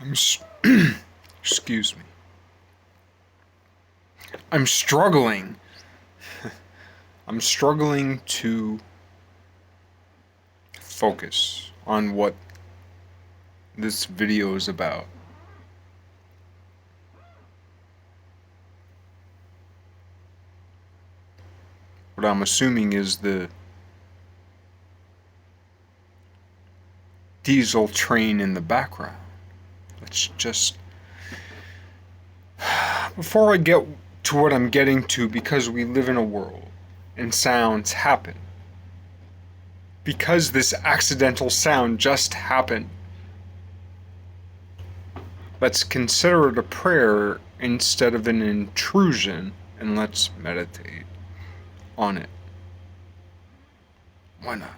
I'm excuse me. I'm struggling. I'm struggling to focus on what this video is about. What I'm assuming is the diesel train in the background. Let's just... Before I get to what I'm getting to, because we live in a world and sounds happen. Because this accidental sound just happened, let's consider it a prayer instead of an intrusion, and let's meditate on it. Why not?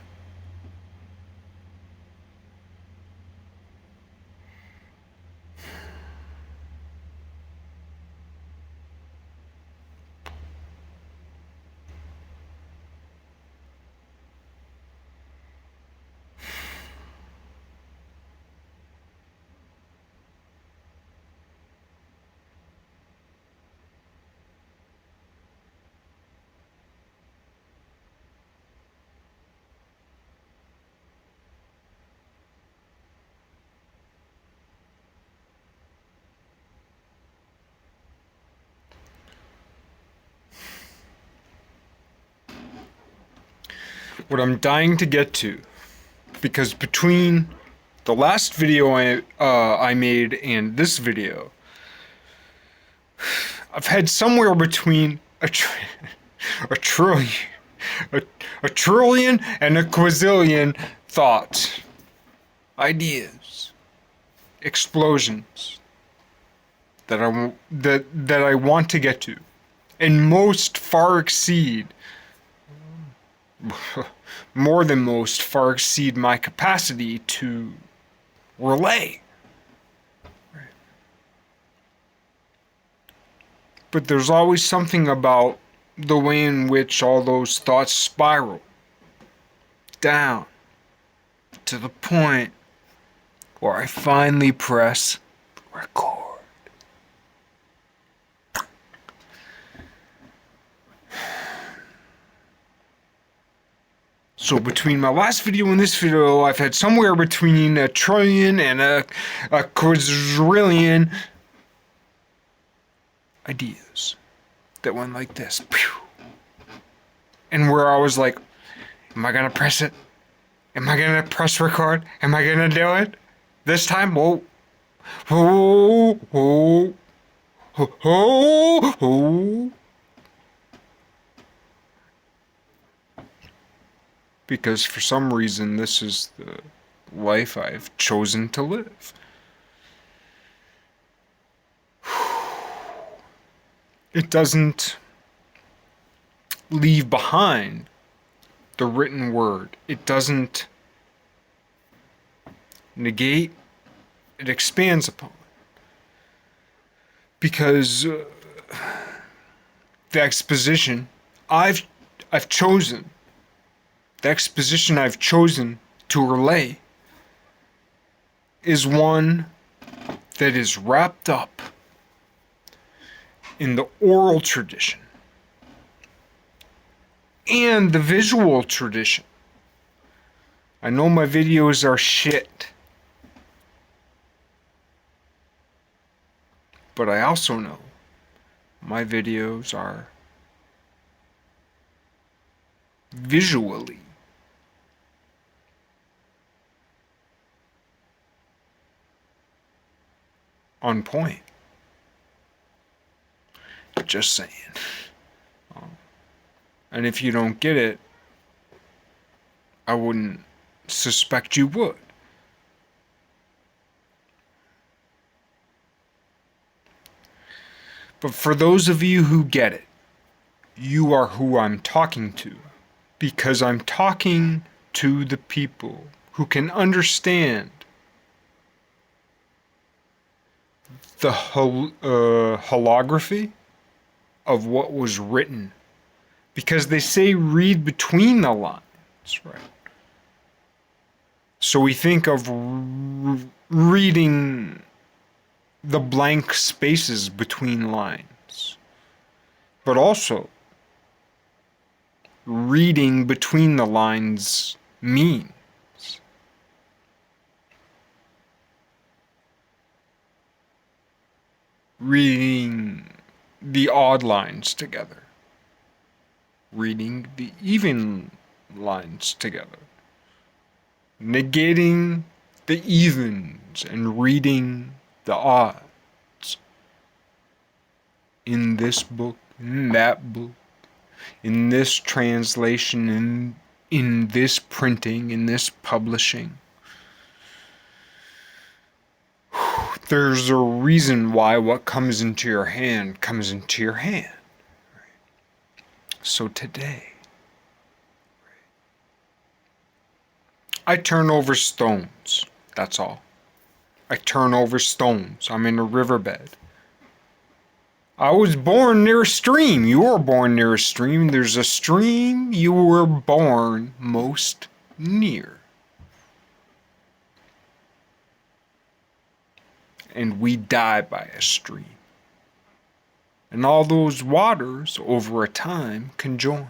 What I'm dying to get to, because between the last video I made and this video, I've had somewhere between a trillion and a quazillion thoughts, ideas, explosions that I want to get to, and most far exceed. More than most far exceed my capacity to relay. But there's always something about the way in which all those thoughts spiral down to the point where I finally press record. So between my last video and this video, I've had somewhere between a trillion and a quadrillion ideas that went like this. And where I was like, am I gonna press it? Am I gonna press record? Am I gonna do it? This time? Whoa. Oh, oh, oh, oh, oh. Because for some reason this is the life I've chosen to live. It doesn't leave behind the written word. It doesn't negate, it expands upon. Because the exposition I've chosen, the exposition I've chosen to relay is one that is wrapped up in the oral tradition and the visual tradition. I know my videos are shit, but I also know my videos are visually on point. Just saying. And if you don't get it, I wouldn't suspect you would. But for those of you who get it, you are who I'm talking to. Because I'm talking to the people who can understand the holography of what was written. Because they say read between the lines, right? So we think of reading the blank spaces between lines, but also reading between the lines means. Reading the odd lines together, reading the even lines together, negating the evens and reading the odds. In this book, in that book, in this translation, in this printing, in this publishing. There's a reason why what comes into your hand comes into your hand. So today, I turn over stones. That's all. I turn over stones. I'm in a riverbed. I was born near a stream. You were born near a stream. There's a stream you were born most near. And we die by a stream. And all those waters over a time conjoin.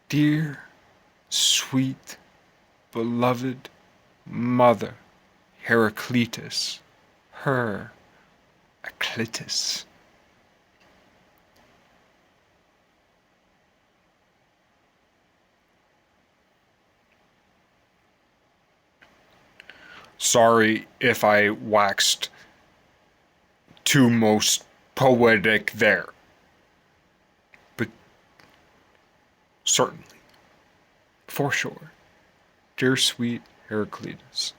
Dear, sweet, beloved mother, Heraclitus, her Aclitus. Sorry if I waxed too most poetic there, but certainly, for sure, dear sweet Heraclitus.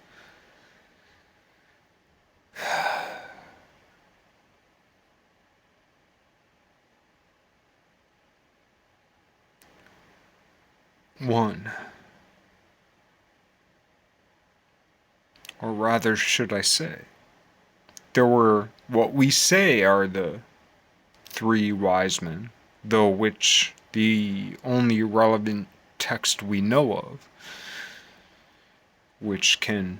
One, or rather, should I say, there were what we say are the three wise men, though which the only relevant text we know of, which can,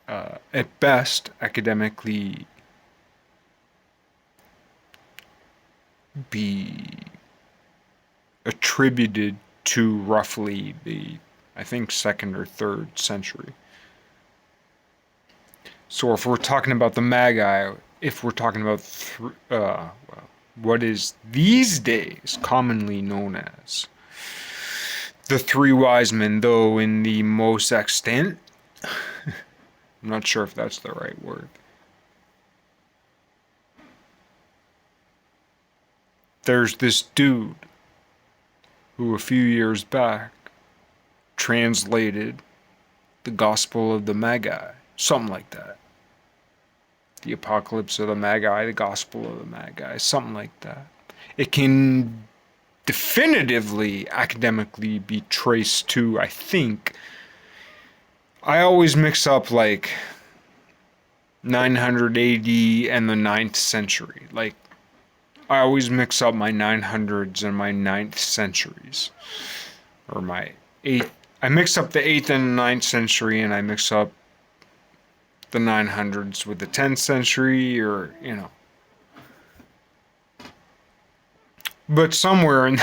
at best, academically be attributed to roughly the, I think, 2nd or 3rd century. So if we're talking about the Magi, if we're talking about what is these days commonly known as the three wise men, though in the most extent, I'm not sure if that's the right word. There's this dude who a few years back translated the Gospel of the Magi, something like that. The Apocalypse of the Magi, the Gospel of the Magi, something like that. It can definitively academically be traced to, I think, I always mix up like 900 AD and the 9th century. Like, I always mix up my 900s and my 9th centuries. Or my 8th. I mix up the 8th and 9th century, and I mix up the 900s with the 10th century, or, you know. But somewhere in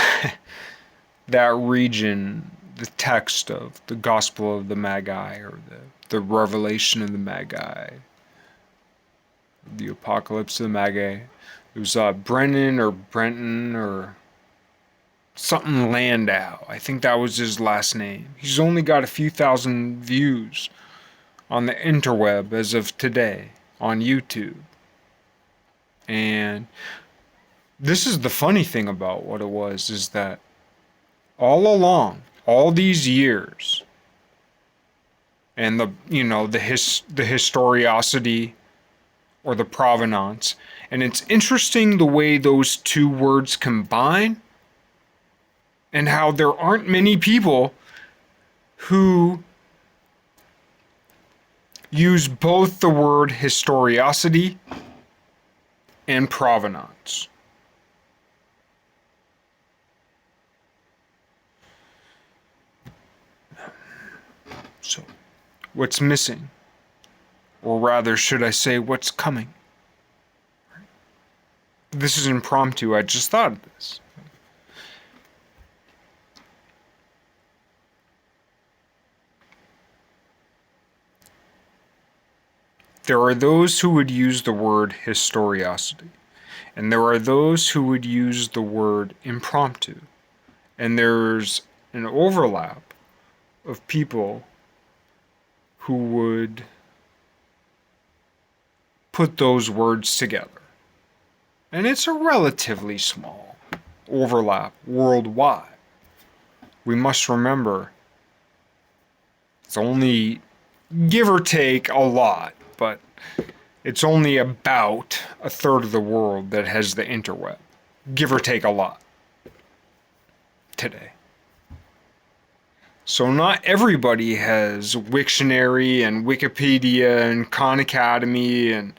that region, the text of the Gospel of the Magi, or the Revelation of the Magi, the Apocalypse of the Magi, it was Brennan or Brenton or something Landau. I think that was his last name. He's only got a few thousand views on the interweb as of today on YouTube. And this is the funny thing about what it was, is that all along, all these years, and the historiosity or the provenance, and it's interesting the way those two words combine, and how there aren't many people who use both the word historiosity and provenance. So, what's missing? Or rather, should I say, what's coming? This is impromptu, I just thought of this. There are those who would use the word historiosity, and there are those who would use the word impromptu, and there's an overlap of people who would put those words together. And it's a relatively small overlap worldwide. We must remember it's only, give or take, a lot, but it's only about a third of the world that has the interweb. Give or take a lot today. So not everybody has Wiktionary and Wikipedia and Khan Academy, and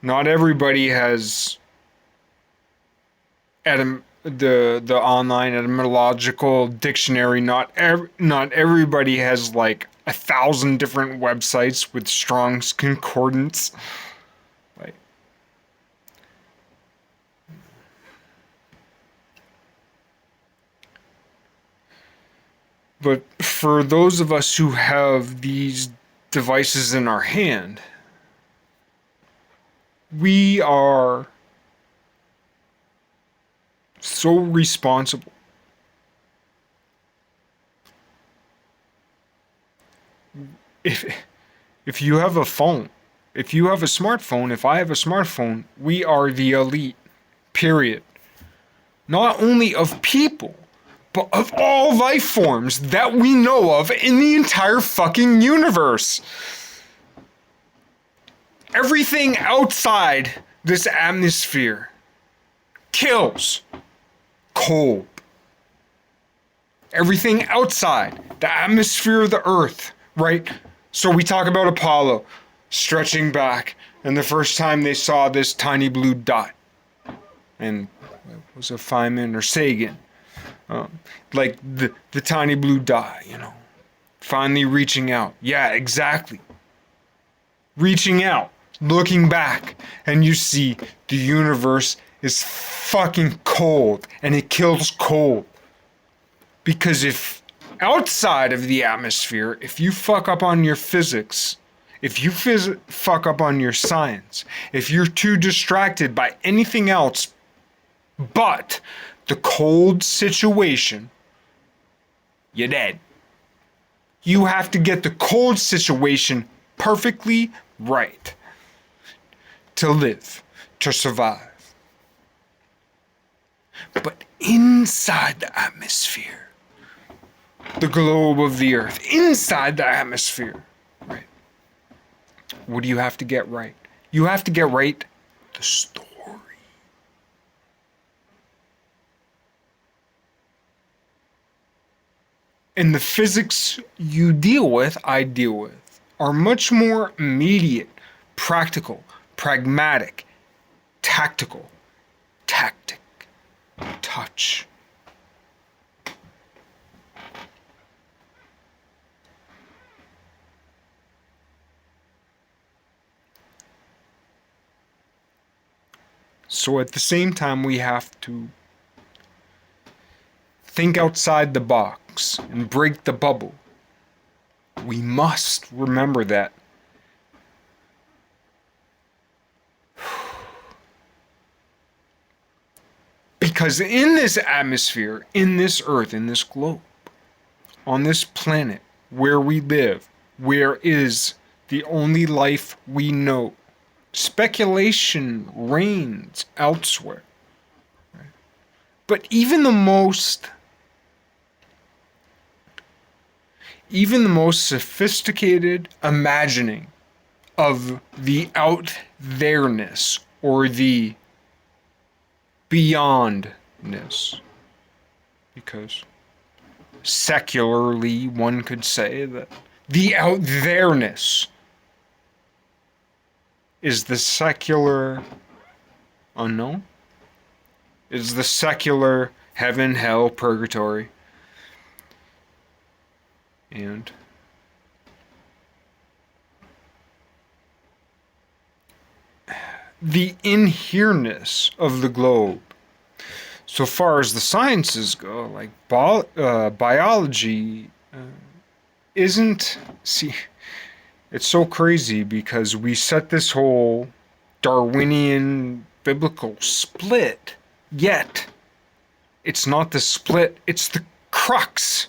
not everybody has the online etymological dictionary. Not everybody has like 1,000 different websites with Strong's concordance. Like, but for those of us who have these devices in our hand, we are so responsible. If you have a phone, if you have a smartphone, if I have a smartphone, we are the elite. Period. Not only of people, but of all life forms that we know of in the entire fucking universe. Everything outside this atmosphere kills cold. Everything outside the atmosphere of the earth, right? So we talk about Apollo stretching back, and the first time they saw this tiny blue dot, and was it Feynman or Sagan? Like the tiny blue dot, finally reaching out. Yeah, exactly. Reaching out, looking back, and you see the universe is fucking cold, and it kills cold. Because if outside of the atmosphere, if you fuck up on your physics, if you fuck up on your science, if you're too distracted by anything else but the cold situation, you're dead. You have to get the cold situation perfectly right to live, to survive. But inside the atmosphere, the globe of the earth, inside the atmosphere, right? What do you have to get right? You have to get right the story. And the physics you deal with, I deal with, are much more immediate, practical, pragmatic, tactical, tactic, touch. So at the same time, we have to think outside the box and break the bubble. We must remember that. Because in this atmosphere, in this earth, in this globe, on this planet where we live, where is the only life we know, speculation reigns elsewhere. But even the most sophisticated imagining of the out there-ness or the beyondness, because secularly one could say that the out there-ness is the secular unknown, is the secular heaven, hell, purgatory, and the in-here-ness of the globe. So far as the sciences go, like biology isn't. See, it's so crazy because we set this whole Darwinian biblical split, yet it's not the split, it's the crux.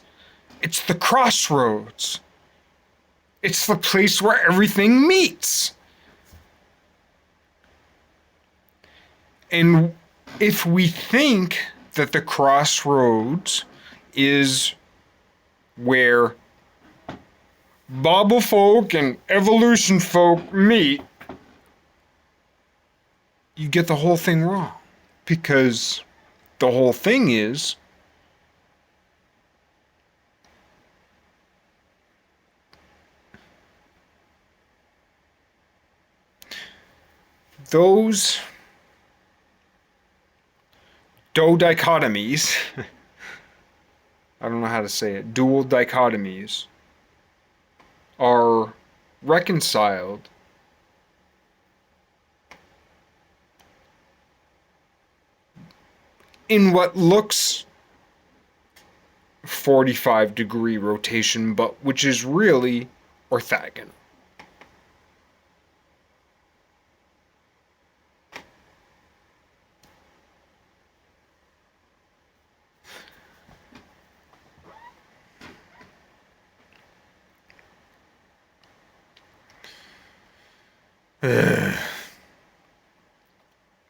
It's the crossroads. It's the place where everything meets. And if we think that the crossroads is where Bible folk and evolution folk meet, you get the whole thing wrong. Because the whole thing is those dichotomies, I don't know how to say it, dual dichotomies, are reconciled in what looks 45-degree rotation, but which is really orthogonal.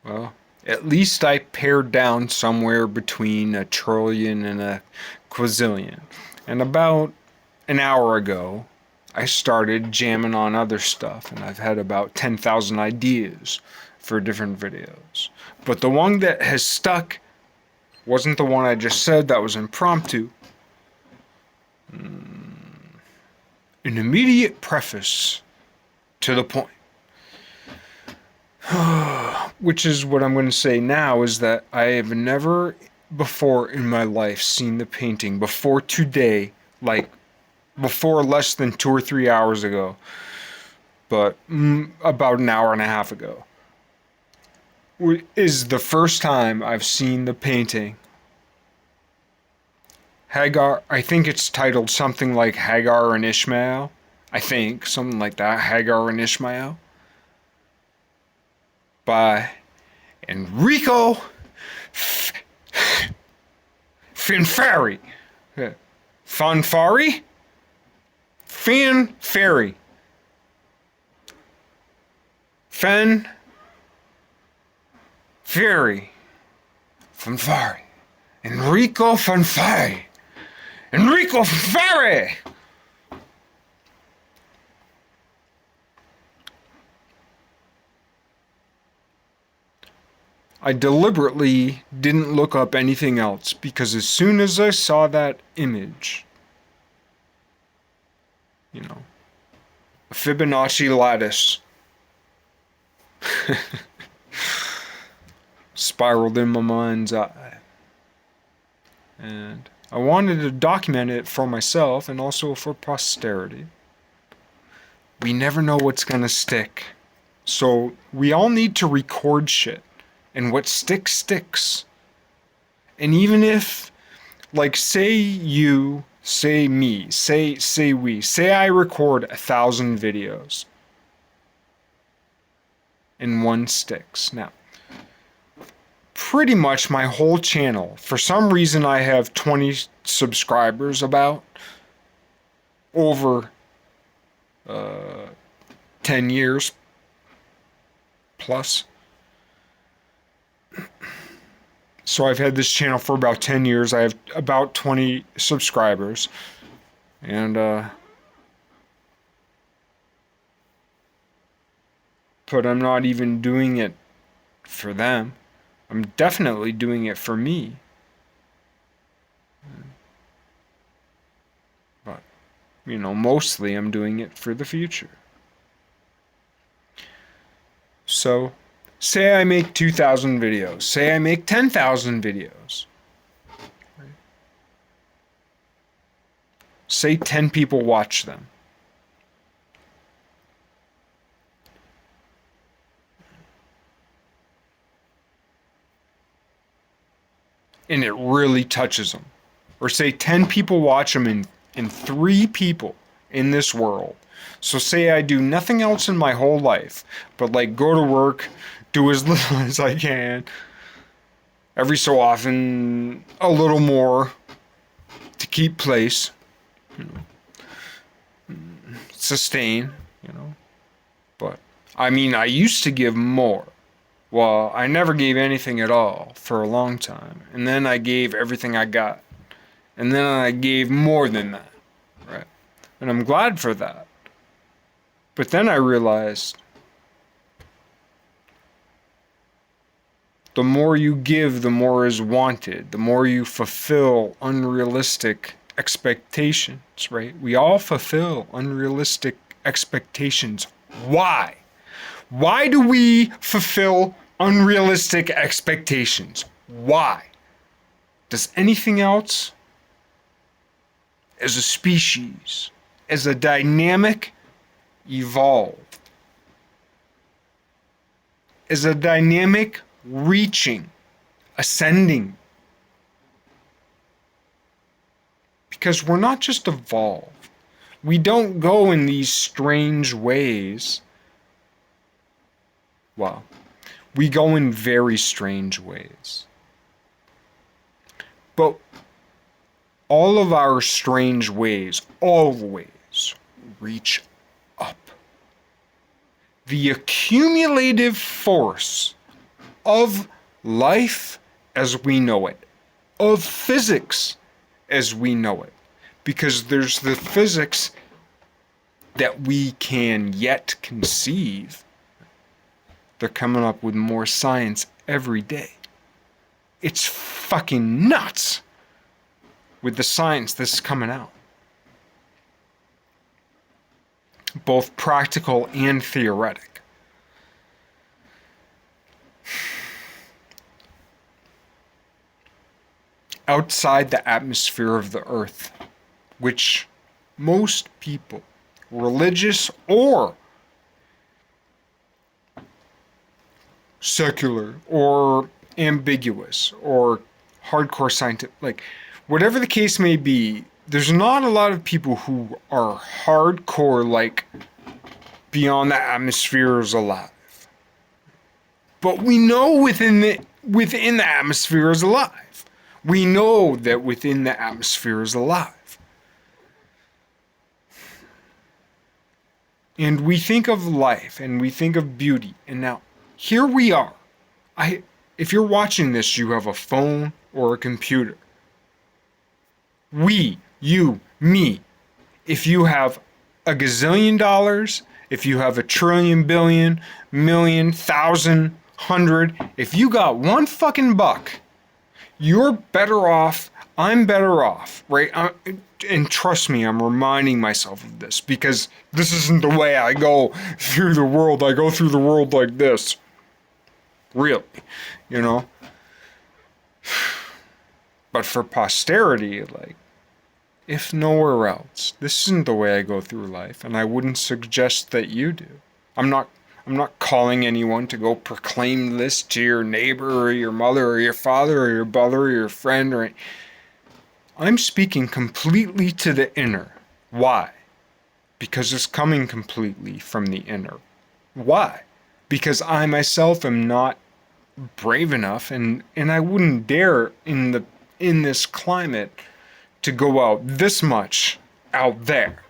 Well, at least I pared down somewhere between a trillion and a quazillion. And about an hour ago, I started jamming on other stuff, and I've had about 10,000 ideas for different videos. But the one that has stuck wasn't the one I just said, that was impromptu. An immediate preface to the point. Which is what I'm going to say now, is that I have never before in my life seen the painting before today, like before less than 2 or 3 hours ago, but about an hour and a half ago, is the first time I've seen the painting. Hagar, I think it's titled something like Hagar and Ishmael. I think, something like that, Hagar and Ishmael. By Enrico Fanfari. Fanfari? Fanfari. Fanfari. Fanfari. Enrico Fanfari. Enrico Fanfari! I deliberately didn't look up anything else because as soon as I saw that image, you know, a Fibonacci lattice spiraled in my mind's eye. And I wanted to document it for myself and also for posterity. We never know what's gonna stick. So we all need to record shit. And what sticks, sticks. And even if, like, say you, say me, say we, say I record 1,000 videos, and one sticks. Now, pretty much my whole channel, for some reason I have 20 subscribers about, over 10 years plus. So I've had this channel for about 10 years. I have about 20 subscribers. And, but I'm not even doing it for them. I'm definitely doing it for me. But, you know, mostly I'm doing it for the future. So, say I make 2,000 videos. Say I make 10,000 videos. Say 10 people watch them. and it really touches them. Or say 10 people watch them and 3 people in this world. So say I do nothing else in my whole life, but like go to work, do as little as I can, every so often a little more to keep pace, sustain, But I mean, I used to give more. Well, I never gave anything at all for a long time. And then I gave everything I got. And then I gave more than that. Right? And I'm glad for that. But then I realized the more you give, the more is wanted. The more you fulfill unrealistic expectations, right? We all fulfill unrealistic expectations. Why? Why do we fulfill unrealistic expectations? Why? Does anything else, as a species, as a dynamic, evolve? As a dynamic, reaching, ascending? Because we're not just evolved. We don't go in these strange ways. Well, we go in very strange ways. But all of our strange ways always reach up. The accumulative force of life as we know it, of physics as we know it, because there's the physics that we can yet conceive. They're coming up with more science every day. It's fucking nuts with the science that's coming out. Both practical and theoretic. Outside the atmosphere of the earth, which most people, religious or secular or ambiguous or hardcore scientific, like whatever the case may be, there's not a lot of people who are hardcore, like beyond the atmosphere is alive. But we know within the atmosphere is alive. We know that within the atmosphere is alive. And we think of life and we think of beauty. And now, here we are. If you're watching this, you have a phone or a computer. We, you, me. If you have a gazillion dollars, if you have a trillion, billion, million, thousand, hundred, if you got one fucking buck, you're better off, I'm better off, right? And trust me, I'm reminding myself of this because this isn't the way I go through the world. I go through the world like this. Really, But for posterity, like, if nowhere else, this isn't the way I go through life, and I wouldn't suggest that you do. I'm not calling anyone to go proclaim this to your neighbor or your mother or your father or your brother or your friend I'm speaking completely to the inner. Why? Because it's coming completely from the inner. Why? Because I myself am not brave enough and I wouldn't dare in this climate to go out this much out there.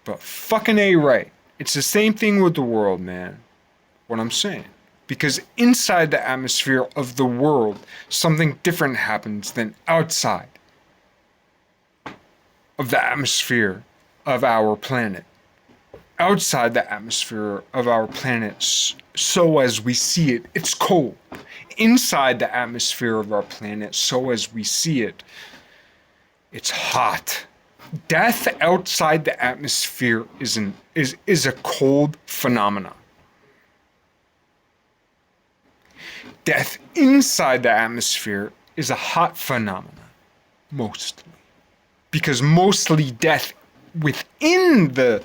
But fucking A right. It's the same thing with the world, man. What I'm saying. Because inside the atmosphere of the world, something different happens than outside of the atmosphere of our planet. Outside the atmosphere of our planet, so as we see it, it's cold. Inside the atmosphere of our planet, so as we see it, it's hot. Death outside the atmosphere is a cold phenomenon. Death inside the atmosphere is a hot phenomenon, mostly. Because mostly death within the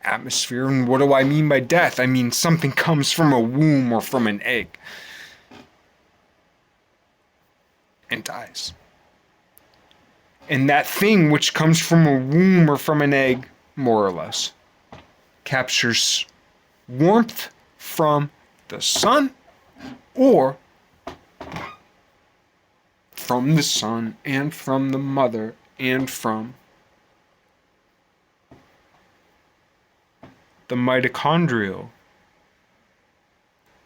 atmosphere, and what do I mean by death? I mean something comes from a womb or from an egg. and dies. And that thing which comes from a womb or from an egg, more or less, captures warmth from the sun or from the sun and from the mother and from the mitochondrial,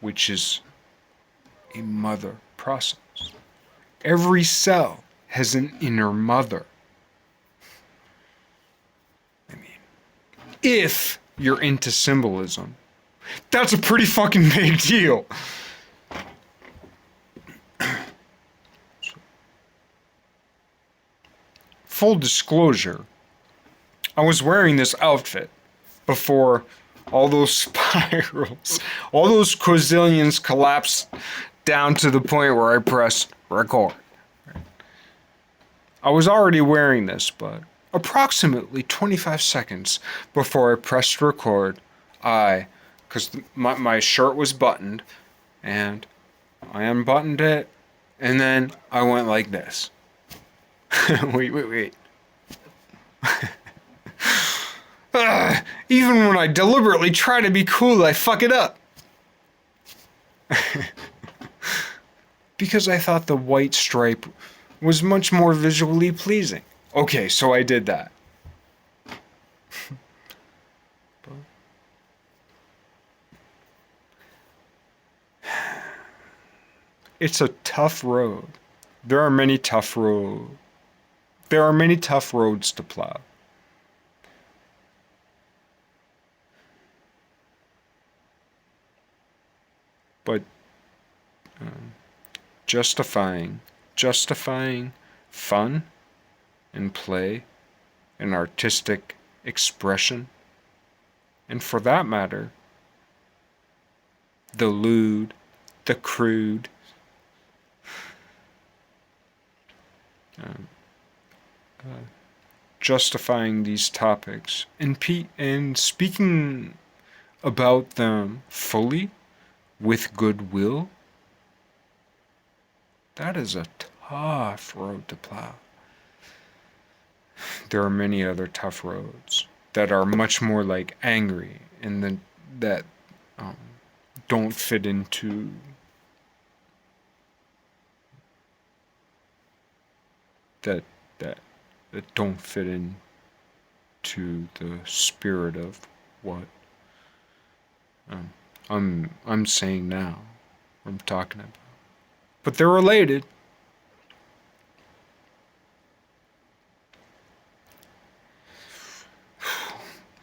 which is a mother process. Every cell has an inner mother. I mean, if you're into symbolism, that's a pretty fucking big deal. Full disclosure, I was wearing this outfit before all those spirals, all those quazillions collapsed down to the point where I pressed record. I was already wearing this, but approximately 25 seconds before I pressed record, because my shirt was buttoned, and I unbuttoned it, and then I went like this. Wait. Even when I deliberately try to be cool, I fuck it up. Because I thought the white stripe was much more visually pleasing. Okay, so I did that. It's a tough road. There are many tough roads to plow. But justifying fun and play and artistic expression, and for that matter, the lewd, the crude, justifying these topics and speaking about them fully with goodwill, that is a tough road to plow. There are many other tough roads that are much more like angry and that don't fit into that don't fit into the spirit of what I'm saying now, I'm talking about. But they're related.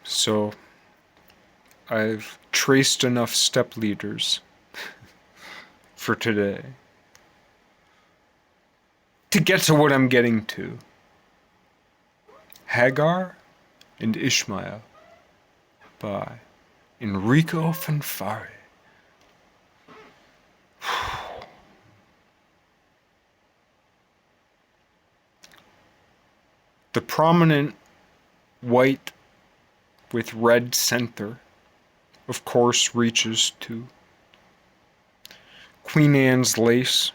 So I've traced enough step leaders for today to get to what I'm getting to. Hagar and Ishmael by Enrico Fanfare. The prominent white with red center, of course, reaches to Queen Anne's lace,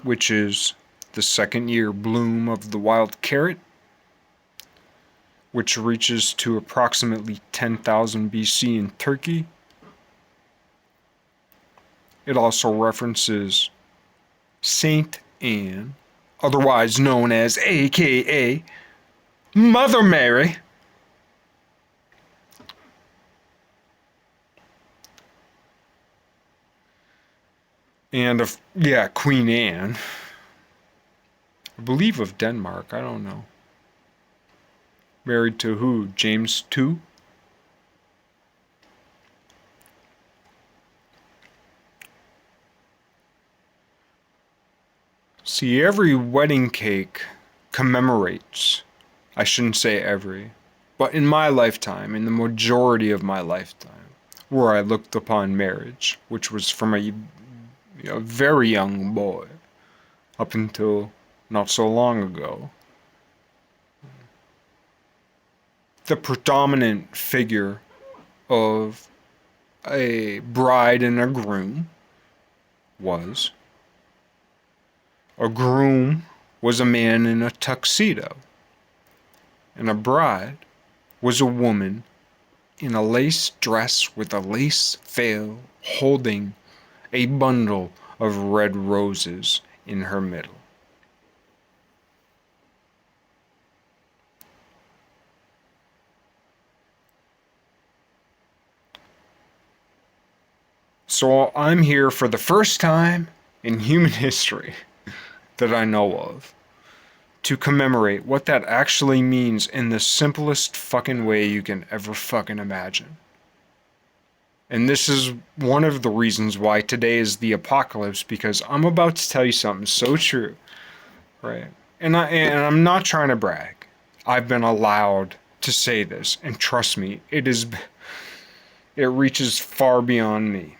which is the second year bloom of the wild carrot, which reaches to approximately 10,000 BC in Turkey. It also references Saint Anne, otherwise known as AKA Mother Mary. And Queen Anne. I believe of Denmark, I don't know. Married to who? James II? See, every wedding cake commemorates, I shouldn't say every, but in my lifetime, in the majority of my lifetime, where I looked upon marriage, which was from a very young boy up until not so long ago, the predominant figure of a bride and a groom was A groom was a man in a tuxedo, and a bride was a woman in a lace dress with a lace veil holding a bundle of red roses in her middle. So I'm here for the first time in human history that I know of to commemorate what that actually means in the simplest fucking way you can ever fucking imagine. And this is one of the reasons why today is the apocalypse, because I'm about to tell you something so true, right? And I'm not trying to brag. I've been allowed to say this, and trust me, it reaches far beyond me.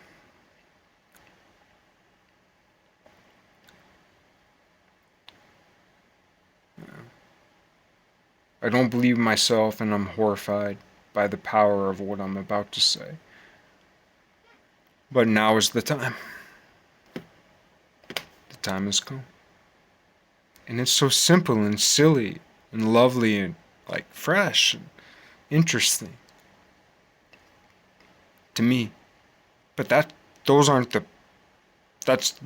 I don't believe myself, and I'm horrified by the power of what I'm about to say. But now is the time. The time has come. And it's so simple and silly and lovely and like fresh and interesting to me. But those aren't that's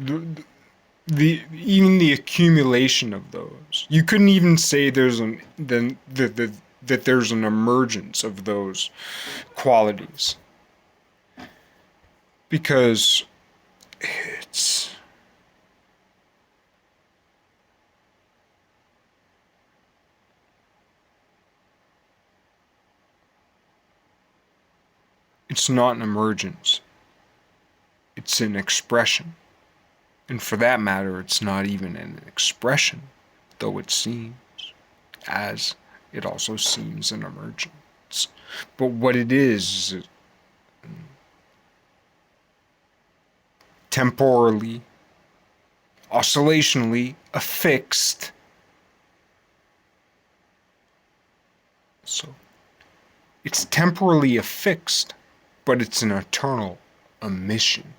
even the accumulation of those. You couldn't even say that there's an emergence of those qualities, because it's it's not an emergence. It's an expression. And for that matter, it's not even an expression, though it seems, as it also seems an emergence. But what it is temporally, oscillationally affixed. So it's temporally affixed, but it's an eternal emission.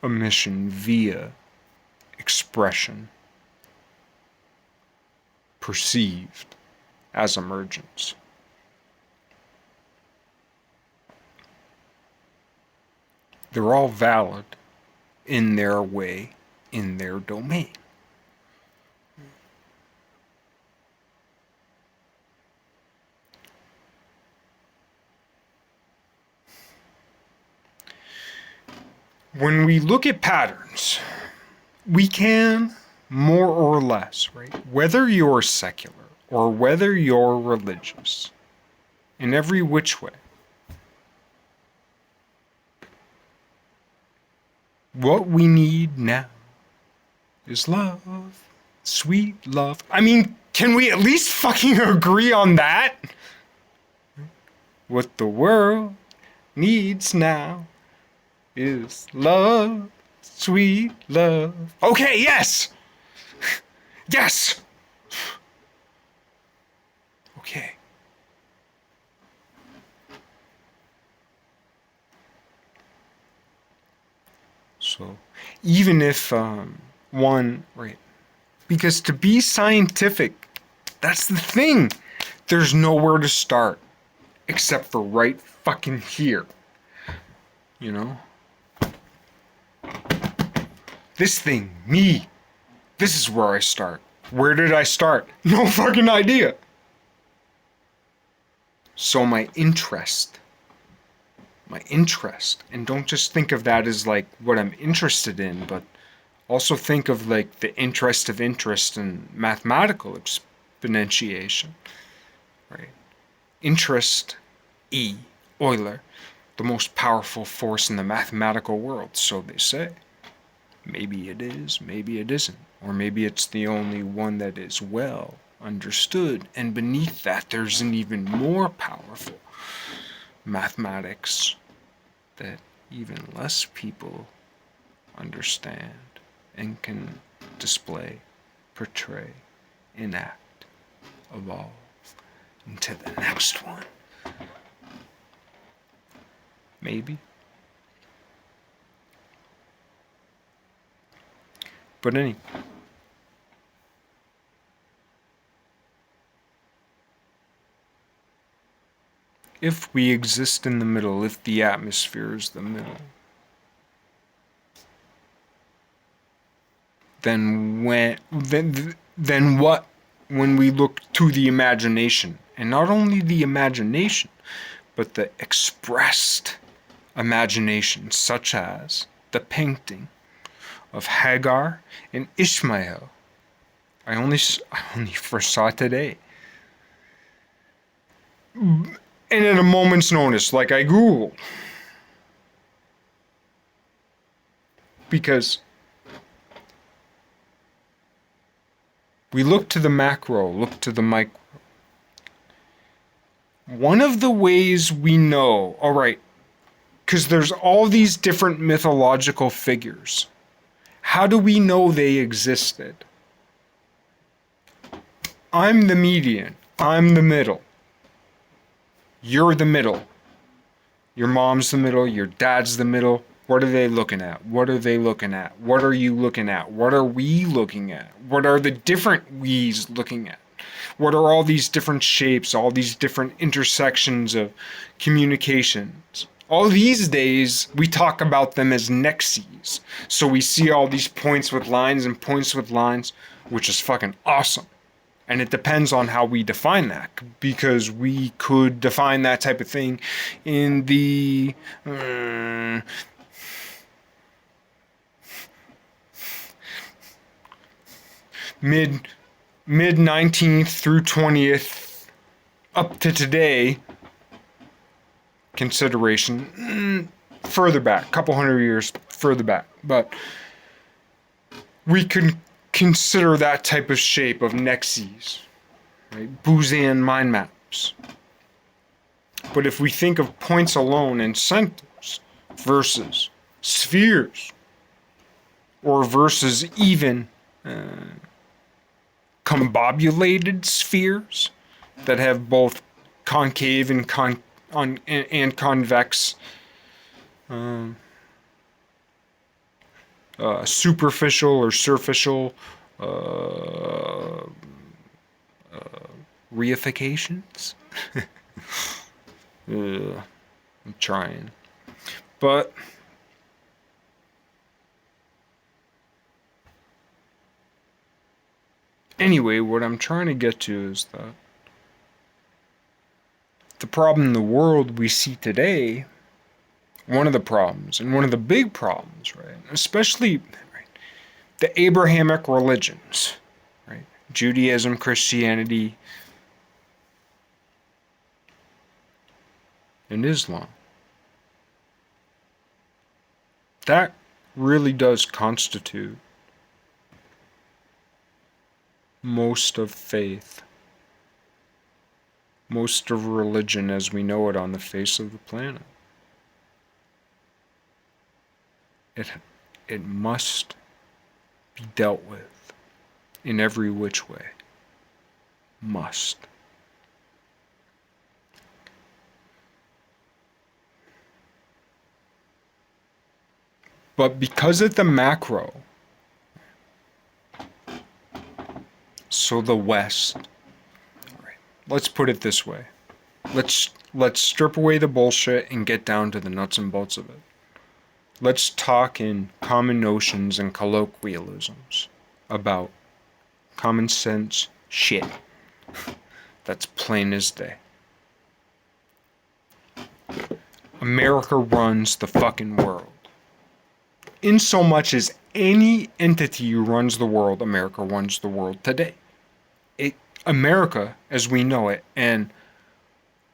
Emission via expression, perceived as emergence. They're all valid in their way, in their domain. When we look at patterns, we can, more or less, right? Whether you're secular or whether you're religious, in every which way, what we need now is love. Sweet love. I mean, can we at least fucking agree on that? What the world needs now is love. Sweet love. Okay, yes! Yes! Okay. So, even if one, right? Because to be scientific, that's the thing. There's nowhere to start except for right fucking here. You know? This thing, me, this is where I start. Where did I start? No fucking idea. So my interest, and don't just think of that as like what I'm interested in, but also think of like the interest of interest in mathematical exponentiation, right? Interest, E, Euler, the most powerful force in the mathematical world, so they say. Maybe it is, maybe it isn't, or maybe it's the only one that is well understood, and beneath that there's an even more powerful mathematics that even less people understand and can display, portray, enact, evolve into the next one. Maybe, But anyway. If we exist in the middle, if the atmosphere is the middle, then what when we look to the imagination, and not only the imagination, but the expressed imagination, such as the painting of Hagar and Ishmael. I only first saw it today. And at a moment's notice, like I Googled. Because we look to the macro, look to the micro. One of the ways we know, all right, because there's all these different mythological figures. How do we know they existed? I'm the median. I'm the middle. You're the middle. Your mom's the middle. Your dad's the middle. What are they looking at? What are they looking at? What are you looking at? What are we looking at? What are the different we's looking at? What are all these different shapes, all these different intersections of communications? All these days, we talk about them as nexes. So we see all these points with lines and points with lines, which is fucking awesome. And it depends on how we define that, because we could define that type of thing in the mid 19th through 20th up to today consideration, further back, a couple hundred years further back, but we can consider that type of shape of nexes, right? Busanian mind maps. But if we think of points alone and centers versus spheres, or versus even combobulated spheres that have both concave and convex superficial or surficial reifications. I'm trying. But anyway, what I'm trying to get to is that the problem in the world we see today, one of the problems, and one of the big problems, right, especially the Abrahamic religions, right, Judaism, Christianity, and Islam, that really does constitute most of faith, most of religion as we know it on the face of the planet. It must be dealt with in every which way. Must. But because at the macro, so the West, right, let's put it this way. Let's strip away the bullshit and get down to the nuts and bolts of it. Let's talk in common notions and colloquialisms about common sense shit. That's plain as day. America runs the fucking world. In so much as any entity runs the world, America runs the world today. America, as we know it, and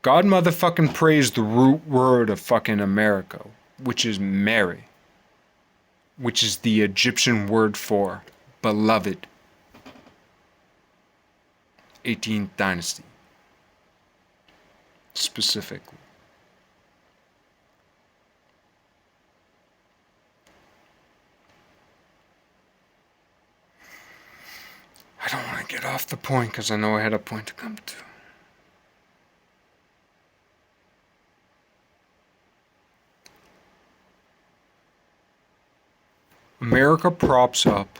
God motherfucking praise the root word of fucking America, which is Mary, which is the Egyptian word for beloved. 18th dynasty, specifically. I don't want to get off the point because I know I had a point to come to. America props up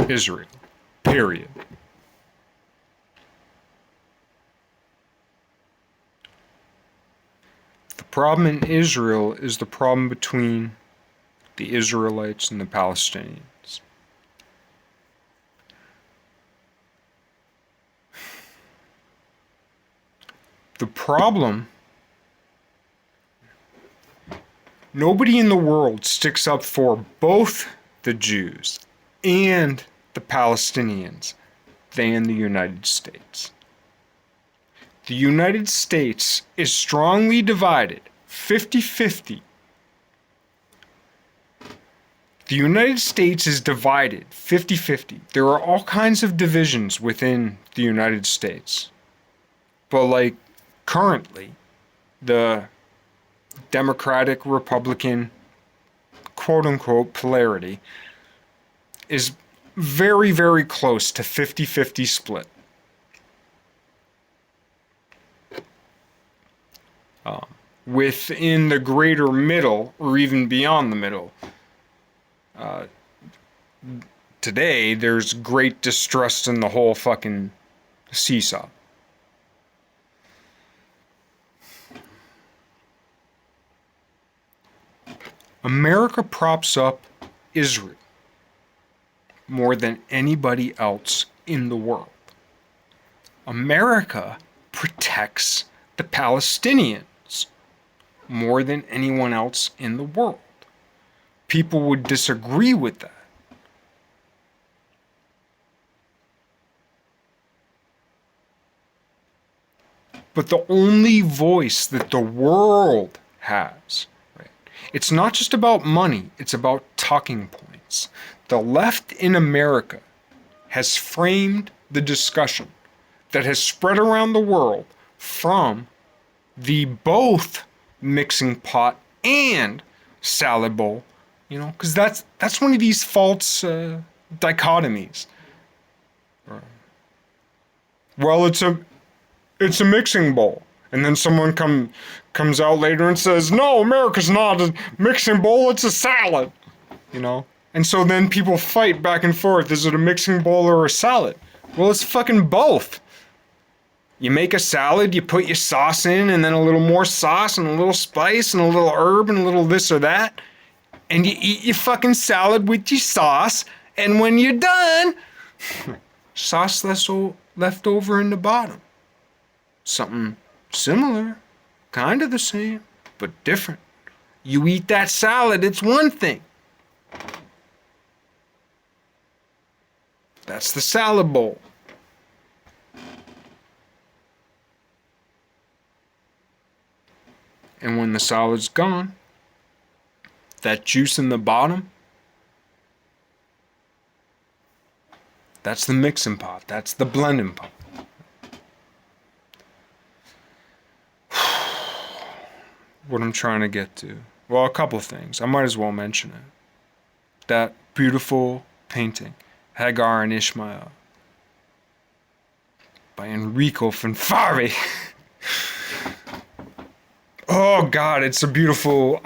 Israel. Period. The problem in Israel is the problem between the Israelites and the Palestinians. The problem, nobody in the world sticks up for both the Jews and the Palestinians than the United States. The United States is strongly divided, 50-50. The United States is divided 50-50. There are all kinds of divisions within the United States. But like currently, the Democratic Republican quote unquote polarity is very, very close to 50-50 split. Within the greater middle, or even beyond the middle, today there's great distrust in the whole fucking seesaw. America props up Israel more than anybody else in the world. America protects the Palestinians more than anyone else in the world. People would disagree with that. But the only voice that the world has, right? It's not just about money, it's about talking points. The left in America has framed the discussion that has spread around the world from the both mixing pot and salad bowl, you know, because that's one of these false dichotomies. Well, it's a mixing bowl, and then someone comes out later and says, no, America's not a mixing bowl, it's a salad, you know. And so then people fight back and forth. Is it a mixing bowl or a salad? Well, it's fucking both. You make a salad, you put your sauce in, and then a little more sauce, and a little spice, and a little herb, and a little this or that. And you eat your fucking salad with your sauce, and when you're done, sauce left over in the bottom. Something similar, kind of the same, but different. You eat that salad, it's one thing. That's the salad bowl. And when the salad's gone, that juice in the bottom, that's the mixing pot. That's the blending pot. What I'm trying to get to. Well, a couple things. I might as well mention it. That beautiful painting, Hagar and Ishmael, by Enrico Fanfari. Oh God, it's a beautiful,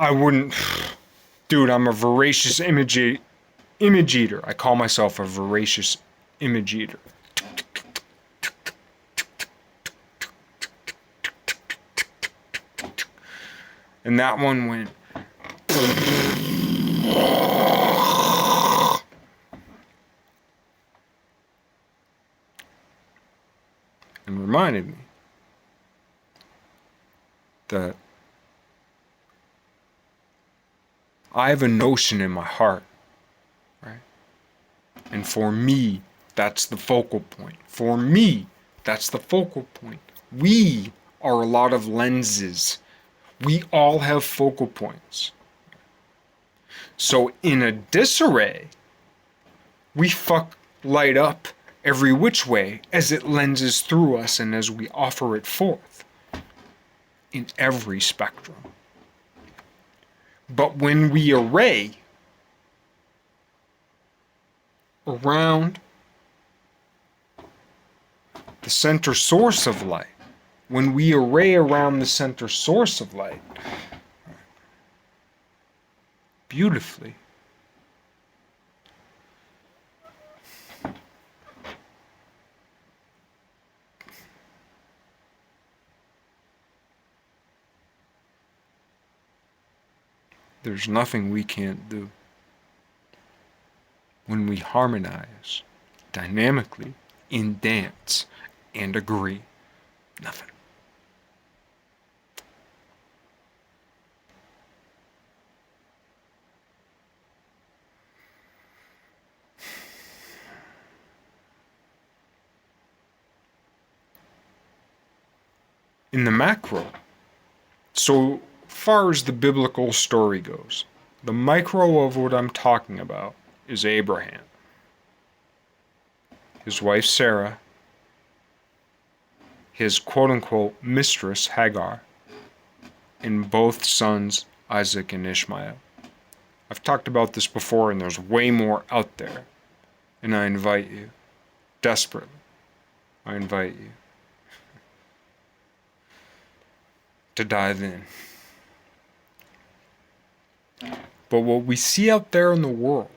dude, I'm a voracious image eater. I call myself a voracious image eater. And that one went. And reminded me that I have a notion in my heart, right? And for me, that's the focal point. For me, that's the focal point. We are a lot of lenses. We all have focal points. So in a disarray, we fuck light up every which way as it lenses through us and as we offer it forth in every spectrum. But when we array around the center source of light, when we array around the center source of light, beautifully, There's nothing we can't do when we harmonize dynamically in dance and agree. Nothing. In the macro, so far as the biblical story goes, the micro of what I'm talking about is Abraham, his wife Sarah, his quote-unquote mistress Hagar, and both sons Isaac and Ishmael. I've talked about this before, and there's way more out there, and I invite you, desperately, I invite you to dive in. But what we see out there in the world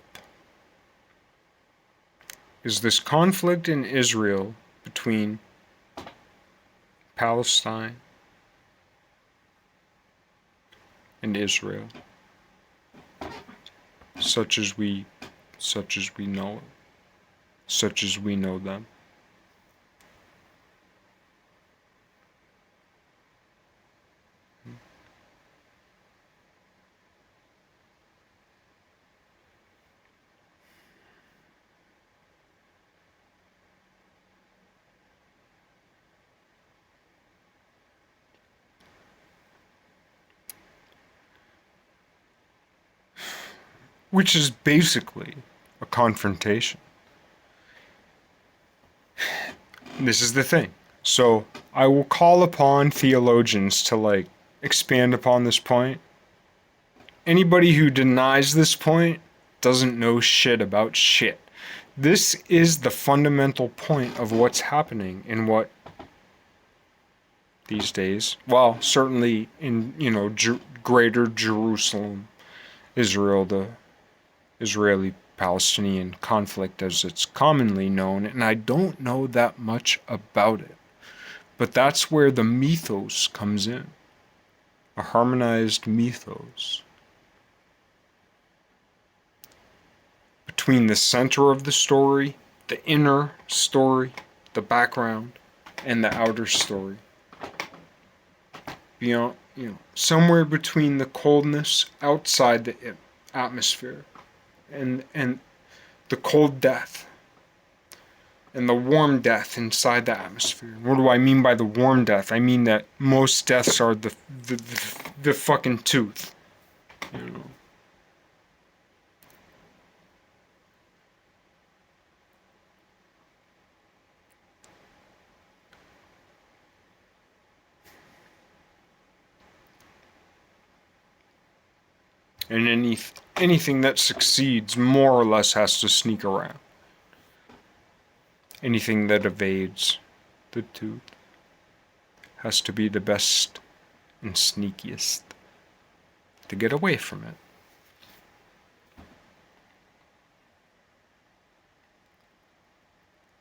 is this conflict in Israel between Palestine and Israel, such as we know it, such as we know them. Which is basically a confrontation. This is the thing. So I will call upon theologians to expand upon this point. Anybody who denies this point doesn't know shit about shit. This is the fundamental point of what's happening in what these days, well, certainly in, greater Jerusalem, Israel, the Israeli-Palestinian conflict as it's commonly known, and I don't know that much about it. But that's where the mythos comes in. A harmonized mythos. Between the center of the story, the inner story, the background, and the outer story. Beyond, somewhere between the coldness outside the atmosphere and the cold death and the warm death inside the atmosphere. What do I mean by the warm death? I mean that most deaths are the fucking tooth. And anything that succeeds more or less has to sneak around. Anything that evades the tooth has to be the best and sneakiest to get away from it.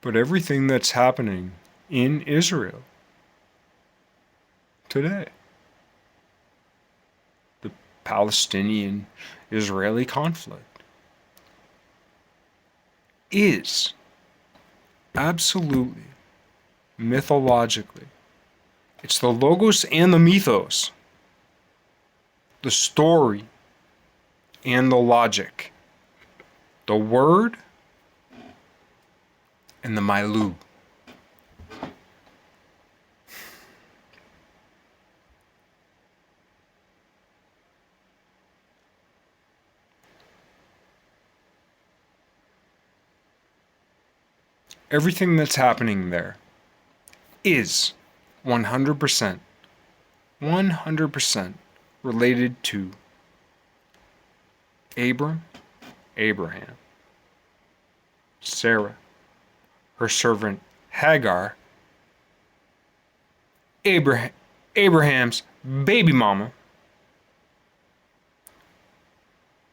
But everything that's happening in Israel today, the Palestinian-Israeli conflict, is absolutely, mythologically, it's the logos and the mythos, the story and the logic, the word and the Mailu. Everything that's happening there is 100% related to Abraham, Sarah, her servant Hagar, Abraham's baby mama,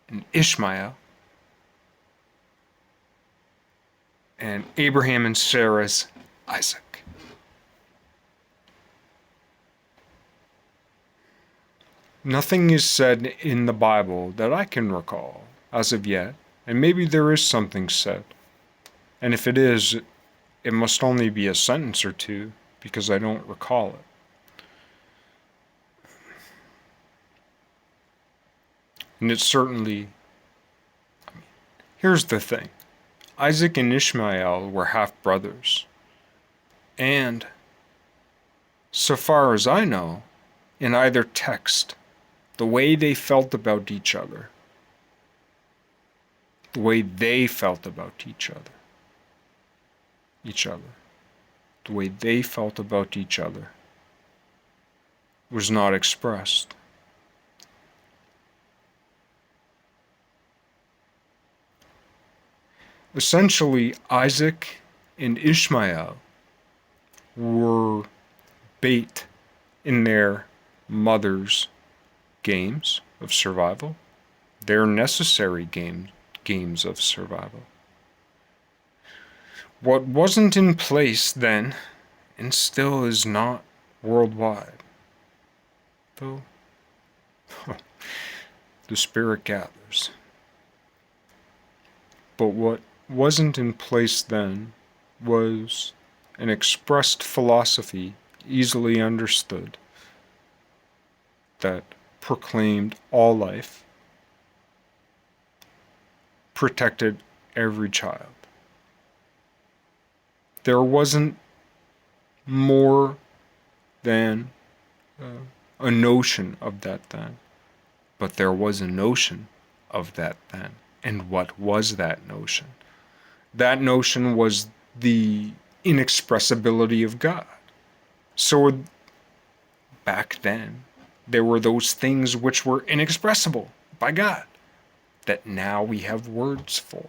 and Ishmael, and Abraham and Sarah's Isaac. Nothing is said in the Bible that I can recall as of yet, and maybe there is something said. And if it is, it must only be a sentence or two, because I don't recall it. And it certainly, here's the thing. Isaac and Ishmael were half brothers. And, so far as I know, in either text, the way they felt about each other, the way they felt about each other, the way they felt about each other was not expressed. Essentially, Isaac and Ishmael were bait in their mother's games of survival, their necessary games of survival. What wasn't in place then, and still is not worldwide, though the spirit gathers. But what wasn't in place then was an expressed philosophy easily understood that proclaimed all life, protected every child. There wasn't more than a notion of that then, but there was a notion of that then. And what was that notion? That notion was the inexpressibility of God. So back then, there were those things which were inexpressible by God that now we have words for.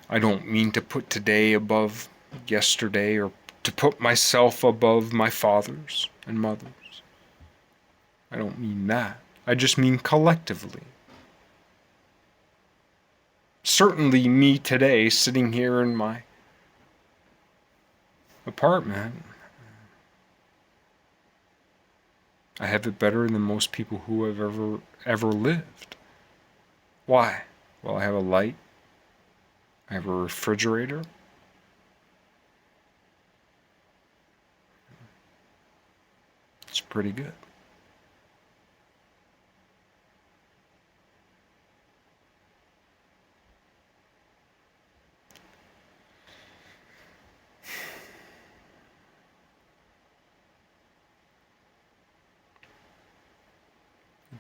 I don't mean to put today above yesterday or to put myself above my fathers and mothers. I don't mean that. I just mean collectively. Certainly me today, sitting here in my apartment, I have it better than most people who have ever lived. Why? Well, I have a light. I have a refrigerator. It's pretty good.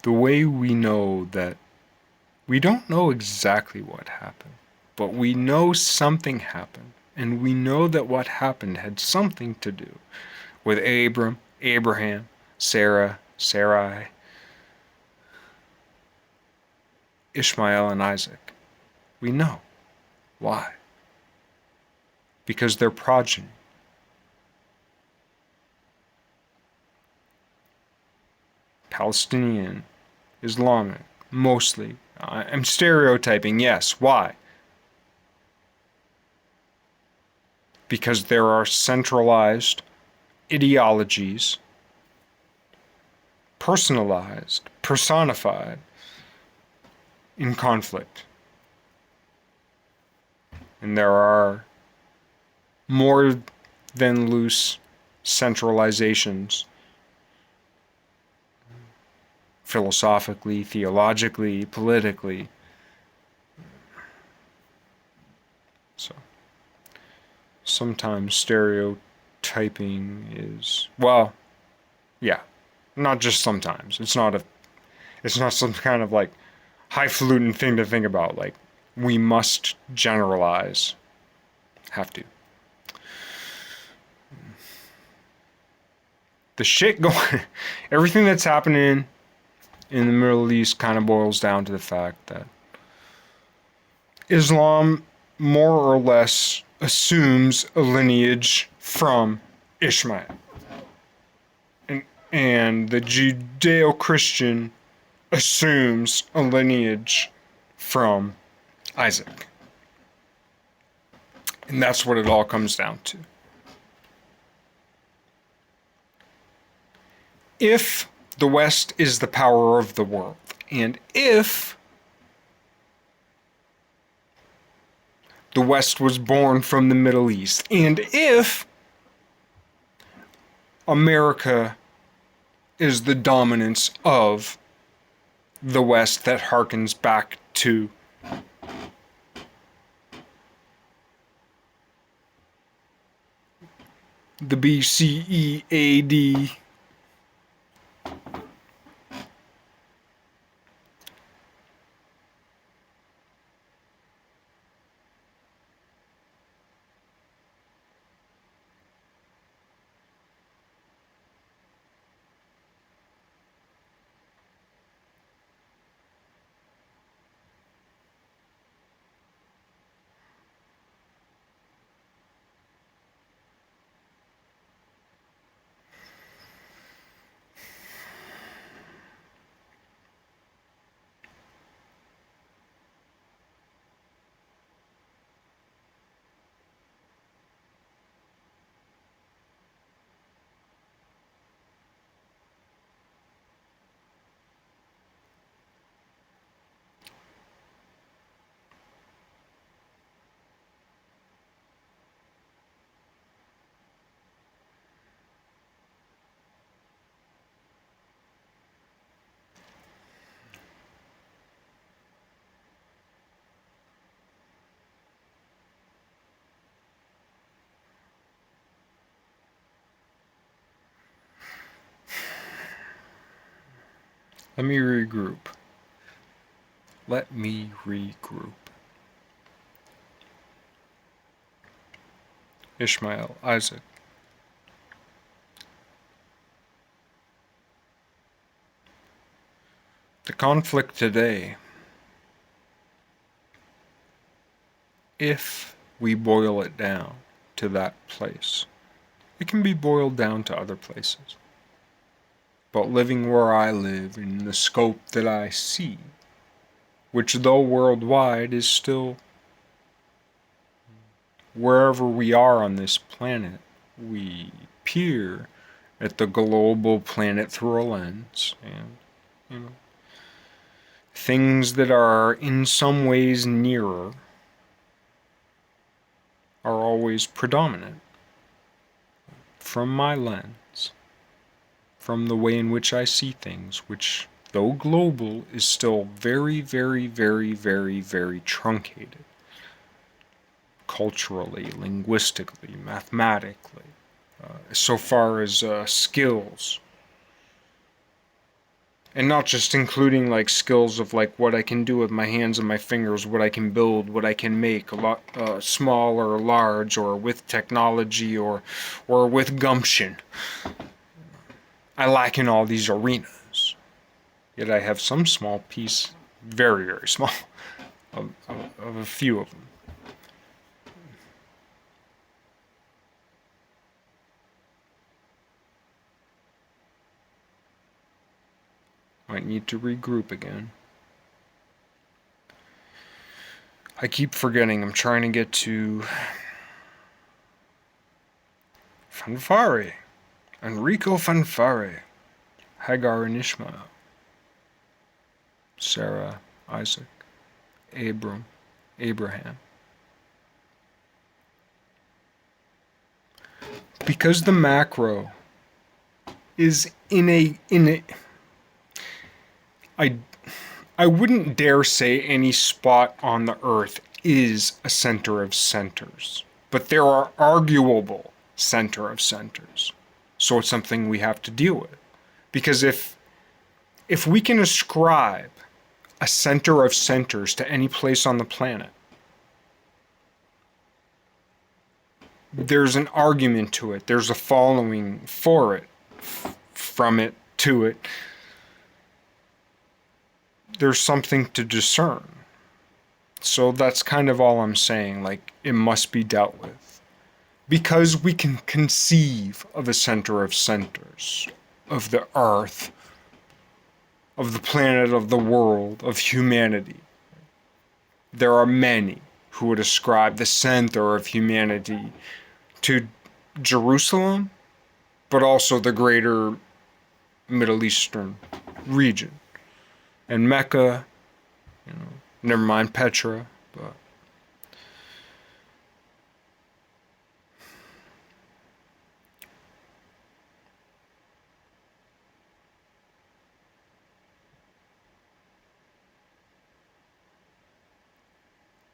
The way we know that we don't know exactly what happened, but we know something happened, and we know that what happened had something to do with Abram, Abraham, Sarah, Sarai, Ishmael, and Isaac. We know. Why? Because they're progeny. Palestinian, Islamic, mostly. I'm stereotyping, yes. Why? Because there are centralized ideologies, personalized, personified, in conflict. And there are more than loose centralizations, philosophically, theologically, politically. So sometimes stereotyping is, well, yeah, not just sometimes. It's not some kind of like highfalutin thing to think about, like we must generalize. Have to. The shit going, everything that's happening in the Middle East kind of boils down to the fact that Islam more or less assumes a lineage from Ishmael. And the Judeo-Christian assumes a lineage from Isaac. And that's what it all comes down to. if the West is the power of the world, and if the West was born from the Middle East, and if America is the dominance of the West that harkens back to the BCEAD. Let me regroup. Let me regroup. Ishmael, Isaac. The conflict today, if we boil it down to that place, it can be boiled down to other places. But living where I live in the scope that I see, which though worldwide is still wherever we are on this planet, we peer at the global planet through a lens, and things that are in some ways nearer are always predominant from my lens, from the way in which I see things, which, though global, is still very, very, very, very, very truncated. Culturally, linguistically, mathematically, so far as skills. And not just including like skills of like what I can do with my hands and my fingers, what I can build, what I can make, a lot small or large, or with technology, or with gumption. I lack in all these arenas. Yet I have some small piece, very, very small, of a few of them. Might need to regroup again. I keep forgetting I'm trying to get to Fanfare, Enrico Fanfare, Hagar and Ishmael, Sarah, Isaac, Abraham. Because the macro is in a I wouldn't dare say any spot on the earth is a center of centers, but there are arguable center of centers. So it's something we have to deal with. Because if we can ascribe a center of centers to any place on the planet, there's an argument to it. There's a following for it, from it, to it. There's something to discern. So that's kind of all I'm saying. Like, it must be dealt with. Because we can conceive of a center of centers, of the earth, of the planet, of the world, of humanity. There are many who would ascribe the center of humanity to Jerusalem, but also the greater Middle Eastern region. And Mecca, never mind Petra, but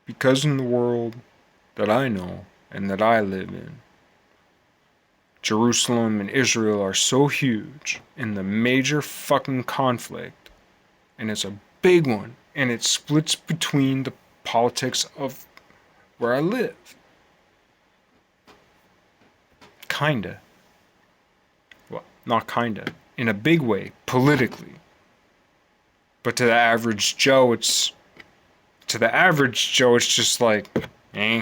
because in the world that I know and that I live in, Jerusalem and Israel are so huge in the major fucking conflict, and it's a big one, and it splits between the politics of where I live. Kinda. Well, not kinda. In a big way, politically. But to the average Joe, it's just like, eh.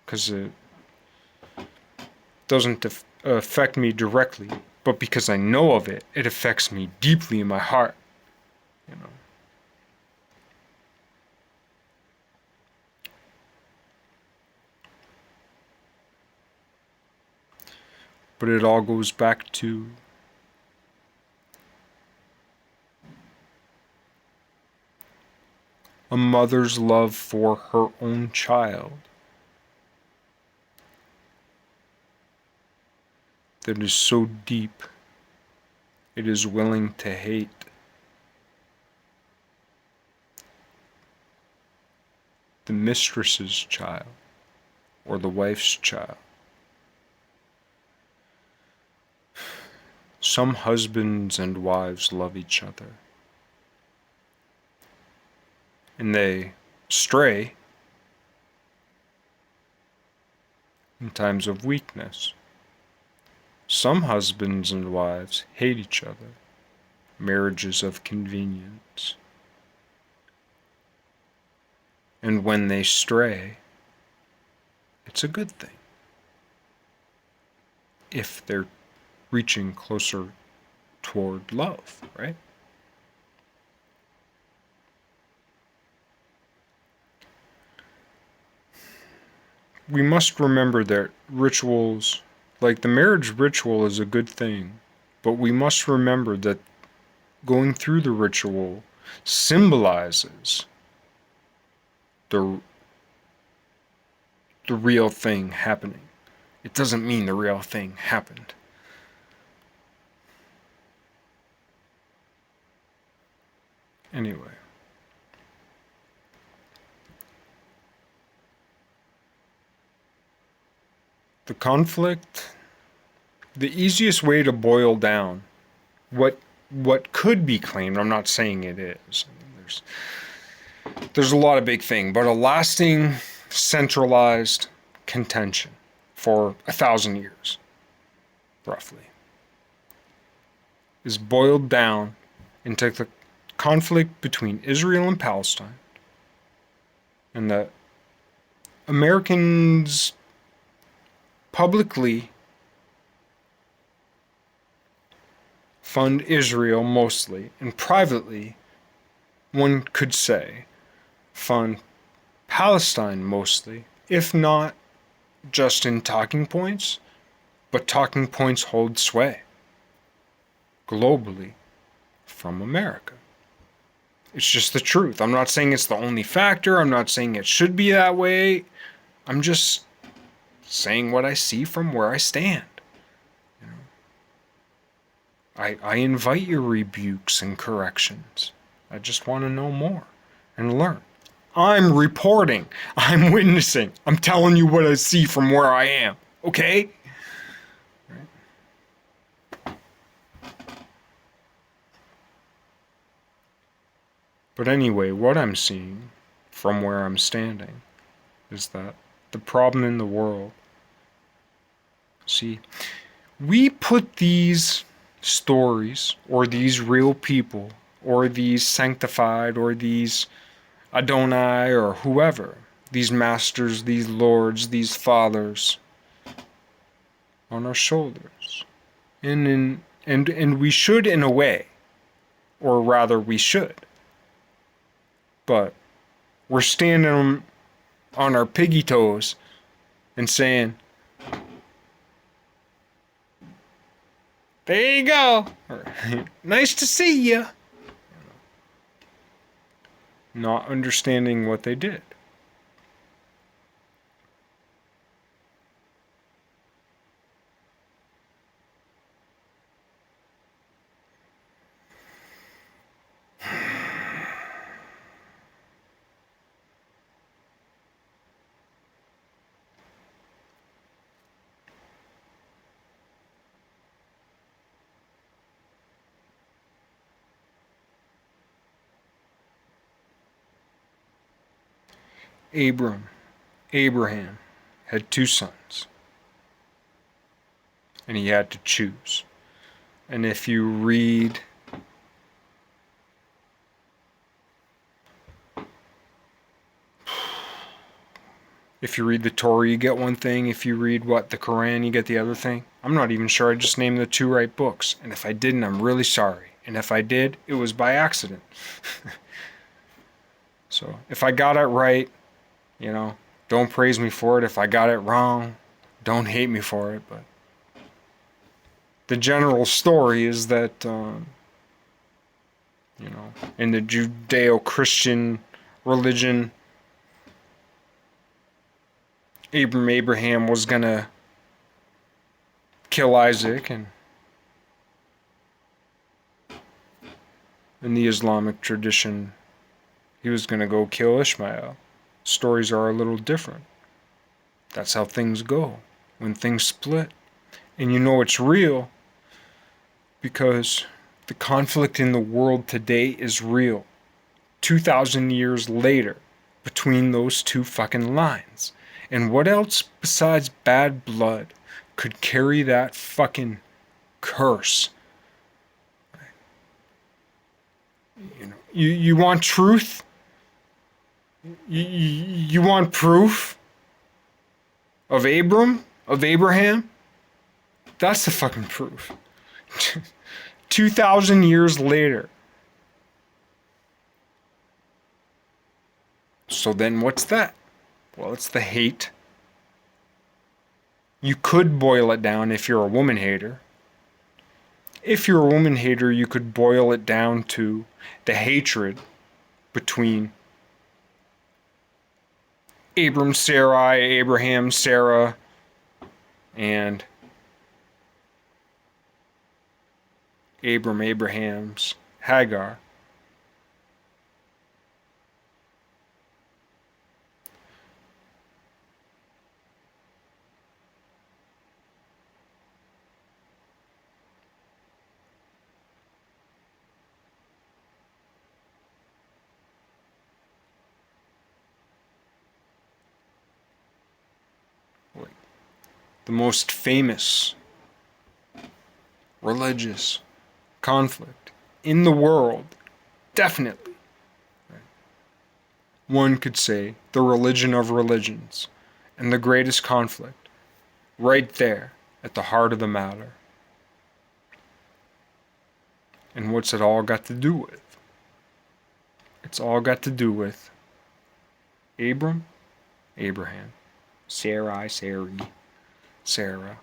Because it doesn't affect me directly. But because I know of it, it affects me deeply in my heart. You know. But it all goes back to a mother's love for her own child that is so deep it is willing to hate the mistress's child or the wife's child. Some husbands and wives love each other, and they stray in times of weakness. Some husbands and wives hate each other, marriages of convenience. And when they stray, it's a good thing. If they're reaching closer toward love, right? We must remember that rituals, like the marriage ritual, is a good thing, but we must remember that going through the ritual symbolizes the real thing happening. It doesn't mean the real thing happened. Anyway. The conflict, the easiest way to boil down what could be claimed, I'm not saying it is. I mean, there's a lot of big things, but a lasting centralized contention for 1,000 years, roughly, is boiled down into the conflict between Israel and Palestine, and the Americans publicly fund Israel mostly, and privately, one could say, fund Palestine mostly, if not just in talking points, but talking points hold sway globally from America. It's just the truth. I'm not saying it's the only factor. I'm not saying it should be that way. I'm just saying what I see from where I stand. You know? I invite your rebukes and corrections. I just want to know more and learn. I'm reporting. I'm witnessing. I'm telling you what I see from where I am. Okay? But anyway, what I'm seeing from where I'm standing is that the problem in the world, see, we put these stories or these real people or these sanctified or these Adonai or whoever, these masters, these lords, these fathers on our shoulders. And we should in a way, or rather we should. But we're standing on our piggy toes and saying, There you go. Nice to see you. Not understanding what they did. Abraham had two sons, and he had to choose. And if you read the Torah, you get one thing. If you read the Quran, you get the other thing. I'm not even sure I just named the two right books. And if I didn't, I'm really sorry. And if I did, it was by accident. So if I got it right, don't praise me for it. If I got it wrong, don't hate me for it. But the general story is that, in the Judeo-Christian religion, Abraham was gonna kill Isaac, and in the Islamic tradition, he was gonna go kill Ishmael. Stories are a little different. That's how things go when things split. And it's real because the conflict in the world today is real. 2,000 years later, between those two fucking lines. And what else besides bad blood could carry that fucking curse? You want truth? You want proof of Abraham? That's the fucking proof. 2,000 years later. So then what's that? Well, it's the hate. You could boil it down if you're a woman hater. If you're a woman hater, you could boil it down to the hatred between Abraham, Sarah, and Abraham's Hagar. The most famous religious conflict in the world, definitely. One could say the religion of religions, and the greatest conflict, right there at the heart of the matter. And what's it all got to do with? It's all got to do with Abraham, Sarai, Sarah,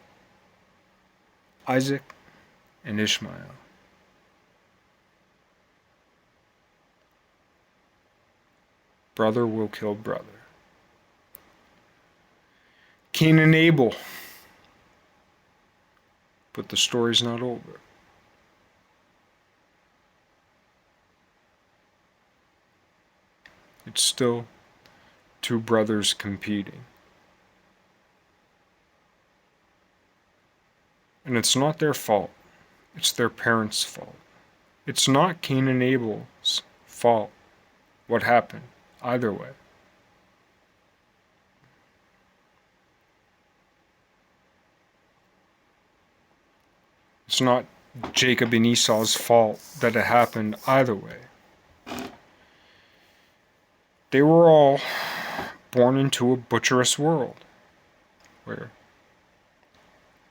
Isaac, and Ishmael. Brother will kill brother. Cain and Abel. But the story's not over. It's still two brothers competing. And it's not their fault. It's their parents' fault. It's not Cain and Abel's fault what happened, either way. It's not Jacob and Esau's fault that it happened either way. They were all born into a butcherous world where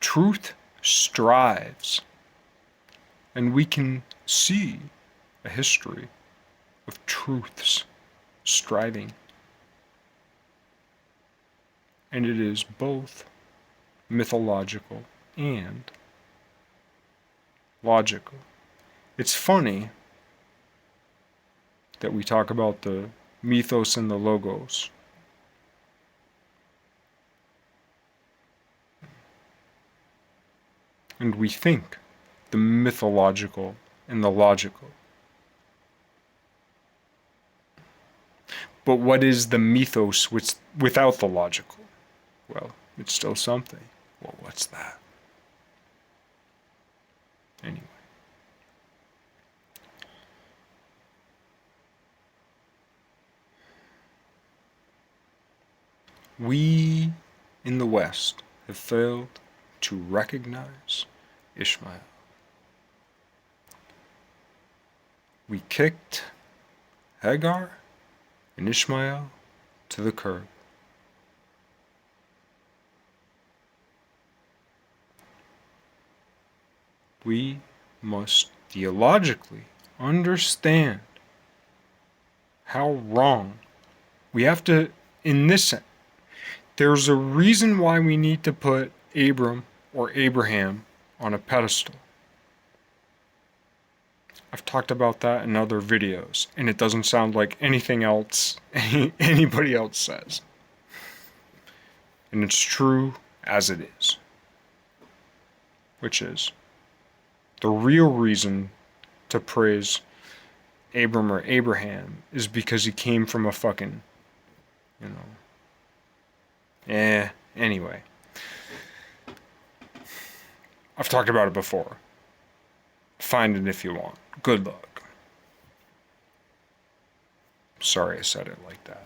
truth strives, and we can see a history of truths striving. And it is both mythological and logical. It's funny that we talk about the mythos and the logos. And we think the mythological and the logical. But what is the mythos without the logical? Well, it's still something. Well, what's that? Anyway. We in the West have failed to recognize Ishmael. We kicked Hagar and Ishmael to the curb. We must theologically understand how wrong we have to, in this sense, there's a reason why we need to put Abram or Abraham on a pedestal. I've talked about that in other videos, and it doesn't sound like anything else anybody else says. And it's true as it is. Which is, the real reason to praise Abram or Abraham is because he came from a fucking, anyway. I've talked about it before. Find it if you want. Good luck. Sorry I said it like that.